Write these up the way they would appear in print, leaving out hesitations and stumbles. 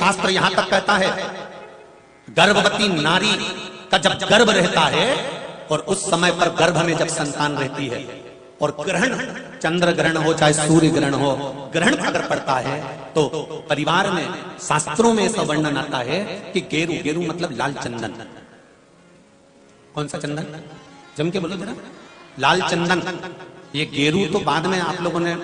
शास्त्र यहां तक कहता है, गर्भवती नारी का जब गर्भ रहता है और उस समय पर गर्भ में जब संतान रहती है और ग्रहण, चंद्र ग्रहण हो चाहे सूर्य ग्रहण हो, ग्रहण अगर पड़ता है तो परिवार में शास्त्रों में ऐसा वर्णन आता है कि गेरू, गेरू मतलब लाल चंदन। कौन सा चंदन? जम के बोलो जरा। लाल चंदन। ये गेरू तो बाद में आप लोगों ने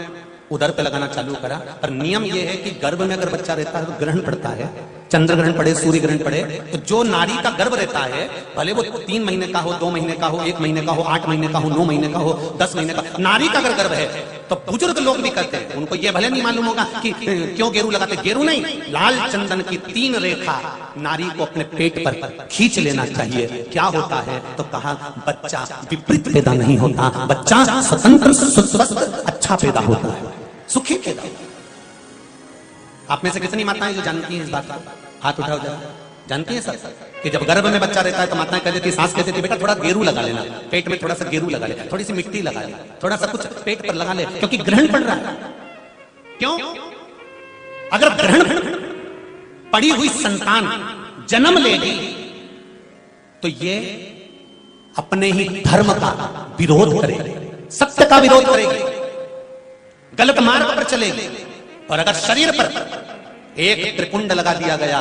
उधर पे लगाना चालू करा, पर नियम यह है कि गर्भ में अगर बच्चा रहता है तो ग्रहण पड़ता है, चंद्र ग्रहण पड़े, सूर्य ग्रहण पड़े, तो जो नारी का गर्भ रहता है, भले वो 3 महीने का हो, 2 महीने का हो, 1 महीने का हो, 8 महीने का हो, 9 महीने का हो, 10 महीने का, नारी का अगर गर्भ है तो बुजुर्ग लोग भी कहते हैं, उनको ये भले नहीं मालूम होगा कि क्यों गेरू लगाते। गेरू नहीं, लाल चंदन की 3 रेखा नारी को अपने पेट पर खींच लेना चाहिए। क्या होता है तो कहा, बच्चा विपरीत पैदा नहीं होता, बच्चा स्वतंत्र स्वस्थ अच्छा पैदा होता है, सुखी पैदा। आप में से कितनी माताएं जो जानती हैं इस बात को? हाथ उठाओ जरा। जानती हैं सर कि जब गर्भ में बच्चा रहता है तो माताएं कह देती, सास कहती थी, बेटा थोड़ा गेरू लगा लेना, पेट में थोड़ा सा गेरू लगा ले, थोड़ी सी मिट्टी लगा ले, थोड़ा सा कुछ पेट पर लगा ले, क्योंकि ग्रहण पड़ रहा है। क्यों? अगर ग्रहण पड़ी हुई संतान जन्म लेगी तो ये अपने ही धर्म का विरोध करेगी, सत्य का विरोध करेगी, गलत मार्ग पर चलेगी। और अगर शरीर पर एक त्रिपुंड लगा दिया गया,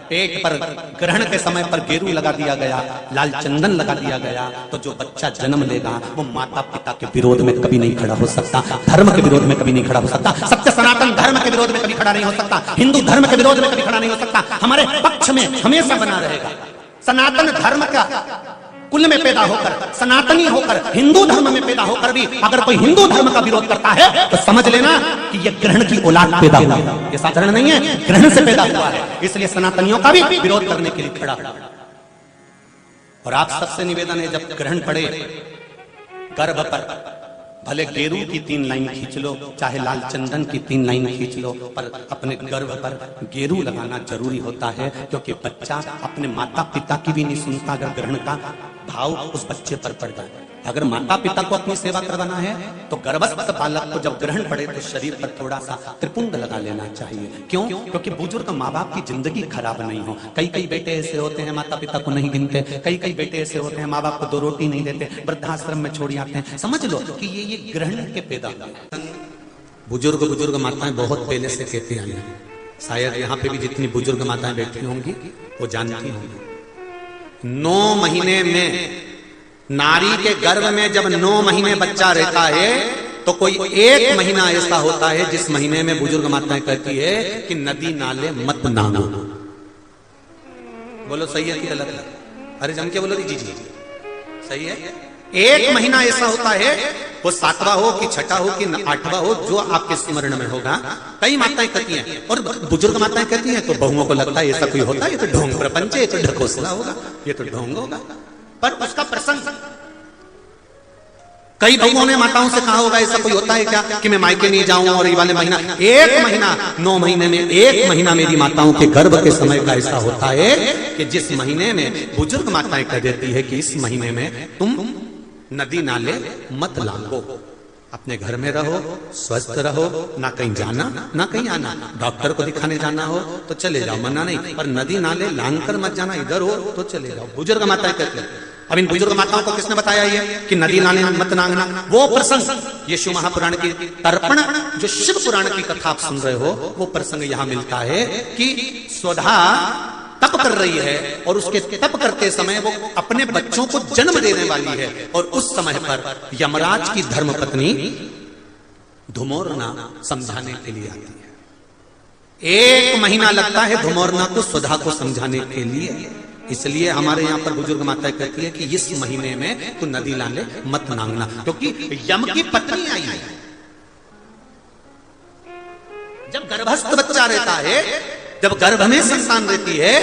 पेट पर ग्रहण के समय पर गेरू लगा दिया गया, लाल चंदन लगा दिया गया, तो जो बच्चा जन्म लेगा वो माता पिता के विरोध में कभी नहीं खड़ा हो सकता, धर्म के विरोध में कभी नहीं खड़ा हो सकता, सत्य सनातन धर्म के विरोध में कभी खड़ा नहीं हो सकता, हिंदू धर्म के विरोध में कभी खड़ा नहीं हो सकता, हमारे पक्ष में हमेशा बना रहेगा। सनातन धर्म का कुल में पैदा होकर, सनातनी होकर, हिंदू धर्म में पैदा होकर भी अगर कोई हिंदू धर्म का विरोध करता है तो समझ लेना कि यह ग्रहण की औलाद पैदा हुआ है, यह साधारण नहीं है, ग्रहण से पैदा हुआ है। इसलिए सनातनियों का भी विरोध करने के लिए खड़ा हुआ। और आप सबसे निवेदन है, जब ग्रहण पड़े गर्भ पर, भले गेरू की 3 लाइन खींच लो, चाहे लाल चंदन की 3 लाइन खींच लो, पर अपने गर्भ पर गेरू लगाना जरूरी होता है, क्योंकि बच्चा अपने माता पिता की भी नहीं सुनता अगर ग्रहण का भाव उस बच्चे पर पड़ जाए। अगर माता पिता को अपनी सेवा करवाना है तो गर्भस्थ बालक को जब ग्रहण पड़े तो शरीर पर थोड़ा सा त्रिपुंड लगा लेना चाहिए। क्यों? क्योंकि बुजुर्ग माँ बाप की जिंदगी खराब नहीं हो। कई बेटे ऐसे होते हैं माता पिता को नहीं गिनते, कई बेटे ऐसे होते हैं माँ बाप को 2 रोटी नहीं देते, वृद्धाश्रम में छोड़ आते हैं। समझ लो कि ये ग्रहण के पैदा हुए। बुजुर्ग माताएं बहुत पहले से कहती आई हैं, शायद यहाँ पे भी जितनी बुजुर्ग माताएं बैठी होंगी वो जानती होंगी। 9 महीने में, नारी के गर्भ में जब 9 महीने बच्चा रहता है तो कोई 1 महीना ऐसा होता है जिस महीने में बुजुर्ग माताएं कहती है कि नदी नाले मत नागो। बोलो सही है कि गलत है? अरे जम के बोलो जी जी सही है। 1 महीना ऐसा होता है, वो 7वां हो कि 6ठा हो कि 8वां हो, जो आपके स्मरण में होगा। कई माताएं कहती हैं और बुजुर्ग माताएं कहती हैं तो बहुओं को लगता है ऐसा कोई होता है, ये तो ढोंग प्रपंच है, ये तो ढकोसला होगा, ये तो ढोंग होगा। पर उसका प्रसंग, कई बहुओं ने माताओं से कहा होगा ऐसा कोई होता है क्या कि मैं मायके नहीं जाऊं और ये वाले महीना, 1 महीना 9 महीने में 1 महीना मेरी माताओं के गर्भ के समय का ऐसा होता है कि जिस महीने में बुजुर्ग माताएं कह देती है कि इस महीने में तुम नदी नाले मत लांगो, अपने घर में रहो, स्वस्थ रहो, ना कहीं जाना ना कहीं आना। डॉक्टर को दिखाने जाना हो तो चले जाओ, मना नहीं, पर नदी नाले लांग कर मत जाना, इधर हो तो चले जाओ। बुजुर्ग माताएं कहती हैं। अब इन बुजुर्ग माताओं को किसने बताया ये कि नदी नाले मत नांगना? वो प्रसंग यीशु महापुराण की तर्पण, जो शिव पुराण की कथा आप सुन रहे हो, वो प्रसंग यहां मिलता है कि स्वधा तप कर रही है और उसके तप करते समय वो अपने बच्चों को जन्म देने वाली है, और उस समय पर यमराज की धर्मपत्नी धुमोरना समझाने के लिए आती है। 1 महीना लगता है धुमोरना को स्वधा को समझाने के लिए। इसलिए हमारे यहाँ पर बुजुर्ग माता कहती है कि इस महीने में तो नदी नाले मत नांगना, क्योंकि यम की पत्नी आई है। जब गर्भस्थ बच्चा रहता है, जब गर्भ में संतान रहती है,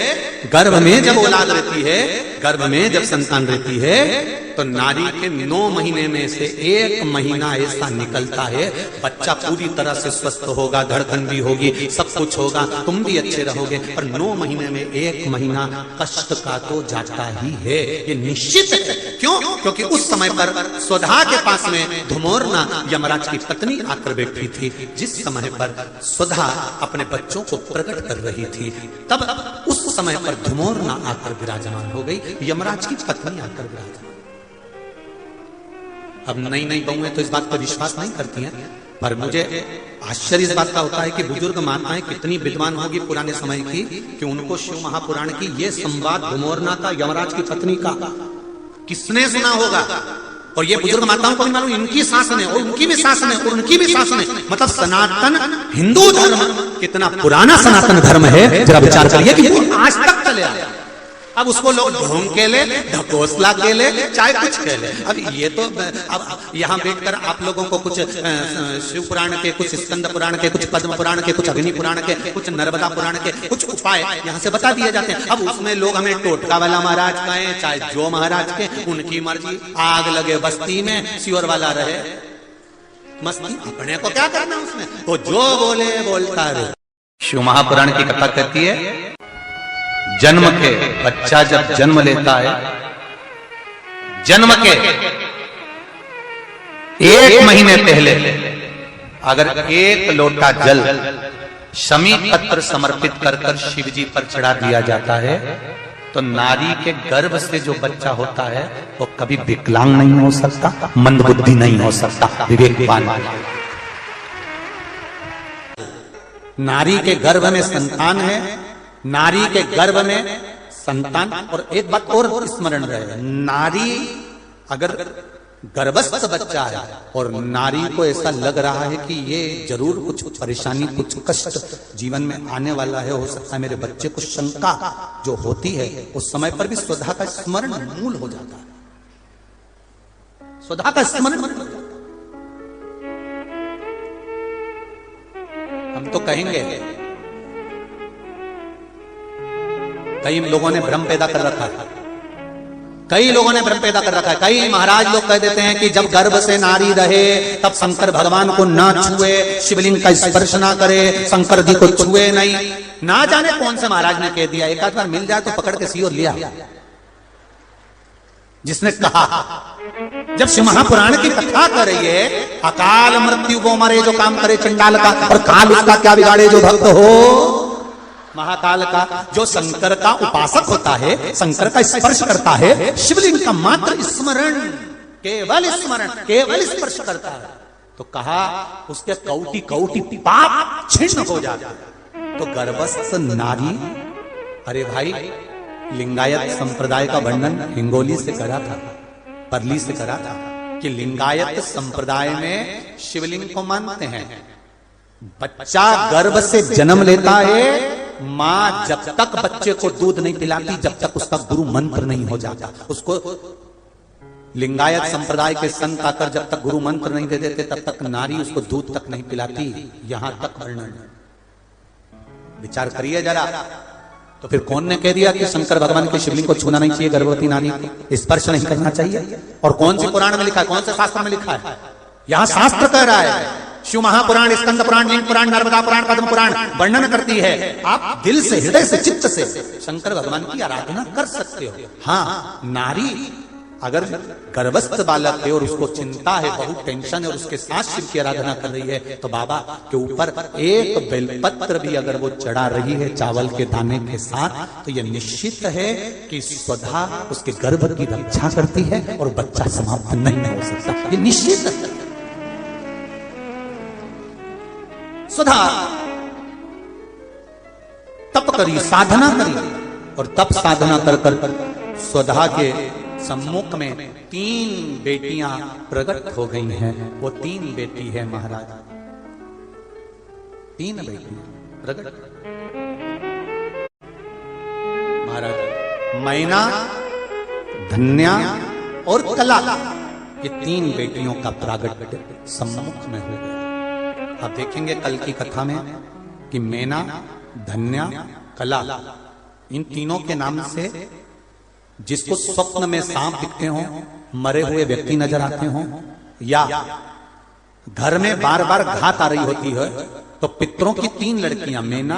गर्भ में जब औलाद रहती है, गर्भ में जब संतान रहती है तो नारी के 9 महीने में से 1 महीना ऐसा निकलता है, बच्चा पूरी तरह से स्वस्थ होगा, धड़कन भी होगी, सब कुछ होगा, तुम भी अच्छे रहोगे, पर 9 महीने में 1 महीना कष्ट का तो जाता ही है, ये निश्चित है। क्यों? क्योंकि उस समय पर स्वधा के पास में धुमोरना यमराज की पत्नी आकर बैठी थी। जिस समय पर स्वधा अपने बच्चों को प्रकट कर रही थी, तब उस समय पर धुमोरना आकर विराजमान हो गई, यमराज की पत्नी आकर विराजमान। अब नई नई बहुएं तो इस बात पर विश्वास नहीं करती हैं, पर मुझे आश्चर्य इस बात का होता है कि बुजुर्ग माताएं कितनी विद्वान होगी पुराने समय की, कि उनको शिव महापुराण की ये संवाद धुमोरना का यमराज की पत्नी का किसने सुना होगा। और ये बुजुर्ग माताओं को भी मालूम, इनकी सास ने और उनकी भी सास ने और उनकी भी सास ने, मतलब सनातन हिंदू धर्म कितना पुराना सनातन धर्म है, जरा विचार करिए कि वो आज तक चले आया। अब उसको लोग ढोंग के ले, ढकोसला के ले, चाहे कुछ के ले। अब ये तो अब यहाँ बैठकर आप लोगों को कुछ शिव पुराण के, कुछ स्कंद पुराण के, कुछ पद्म पुराण के, कुछ अग्नि पुराण के, कुछ नर्मदा पुराण के कुछ उपाय यहाँ से बता दिए जाते हैं। अब उसमें लोग हमें टोटका वाला महाराज कहें, चाहे जो महाराज के, उनकी मर्जी। आग लगे बस्ती में, सियोर वाला रहे मस्ती, अपने को क्या करना उसमें, तो जो बोले बोलता रहे। शिव महापुराण की कथा कहती है, जन्म के बच्चा जब जन्म लेता है, जन्म के 1 महीने पहले अगर 1 लोटा जल शमी पत्र समर्पित कर कर शिव जी पर चढ़ा दिया जाता है, तो नारी के गर्भ से जो बच्चा होता है वो कभी विकलांग नहीं हो सकता, मंदबुद्धि नहीं हो सकता, विवेकवान। नारी के गर्भ में संतान है, नारी के गर्भ में संतान। और एक बात और स्मरण रहे, नारी अगर गर्भस्थ बच्चा है और नारी को ऐसा लग रहा है कि ये जरूर कुछ परेशानी, कुछ कष्ट जीवन में आने वाला है, हो सकता है मेरे बच्चे को, शंका जो होती है, उस समय पर भी स्वधा का स्मरण मूल हो जाता है, स्वधा का स्मरण मूल हो जाता है। हम तो कहेंगे, कई लोगों ने भ्रम पैदा कर रखा है, कई लोगों ने भ्रम पैदा कर रखा है। कई महाराज लोग कह देते हैं कि जब गर्भ से नारी रहे तब शंकर भगवान को ना छुए, शिवलिंग का स्पर्श ना करे, शंकर जी को छुए नहीं। ना जाने कौन से महाराज ने कह दिया, एक आध बार मिल जाए तो पकड़ के सियोर लिया, जिसने कहा। जब शिव महापुराण की कथा कर रही है, अकाल मृत्यु वो मरे जो काम करे चंडाल का, और काल उसका क्या बिगाड़े जो भक्त हो महाकाल का। जो शंकर का उपासक होता है, शंकर का स्पर्श करता है, शिवलिंग का मात्र स्मरण, केवल स्मरण, केवल स्पर्श करता है, तो कहा उसके कौटि कौटि पाप छिन्न हो जाता है। तो गर्भस्थ नारी, अरे भाई लिंगायत संप्रदाय का वर्णन हिंगोली से करा था, परली से करा था, कि लिंगायत संप्रदाय में शिवलिंग को मानते हैं। बच्चा गर्भ से जन्म लेता है, मां जब तक बच्चे को दूध नहीं पिलाती, जब तक उसका गुरु मंत्र नहीं हो जाता। उसको लिंगायत संप्रदाय के संत आकर जब तक गुरु मंत्र नहीं दे देते, तब तक नारी उसको दूध तक नहीं पिलाती। यहां तक वर्णन, विचार करिए जरा। तो फिर कौन ने कह दिया कि शंकर भगवान के शिवलिंग को छूना नहीं चाहिए, गर्भवती नारी को स्पर्श नहीं करना चाहिए? और कौन से पुराण में लिखा है, कौन से शास्त्र में लिखा है? यहां शास्त्र कह रहा है, शिव महापुराण, स्कंद पुराण, लिंग पुराण, नर्मदा पुराण, पद्म पुराण वर्णन करती है। आप दिल से, हृदय से, चित्त से शंकर भगवान की आराधना कर सकते हो। हाँ, नारी अगर गर्भस्थ बालक है और उसको चिंता है, बहुत टेंशन है, और उसके साथ शिव की आराधना कर रही है, तो बाबा के ऊपर एक बेलपत्र भी अगर वो चढ़ा रही है चावल के दाने के साथ, तो ये निश्चित है कि स्वधा उसके गर्भ की रक्षा करती है और बच्चा समाप्त नहीं हो सकता, ये निश्चित है। स्वधा तप करी, साधना करी, और तप साधना कर कर स्वधा के सम्मुख में 3 बेटियां प्रकट हो गई हैं। वो 3 बेटी है महाराज, 3 बेटियां प्रकट महाराज, मैना, धन्या और कला, ये 3 बेटियों का प्रागट्य सम्मुख में हो गया। आप देखेंगे कल की कथा में कि मैना, धन्या, कला, इन तीनों के नाम से जिसको स्वप्न में सांप दिखते हों, मरे हुए व्यक्ति नजर आते हों, या घर में बार बार घात आ रही होती है, तो पितरों की 3 लड़कियां, मेना,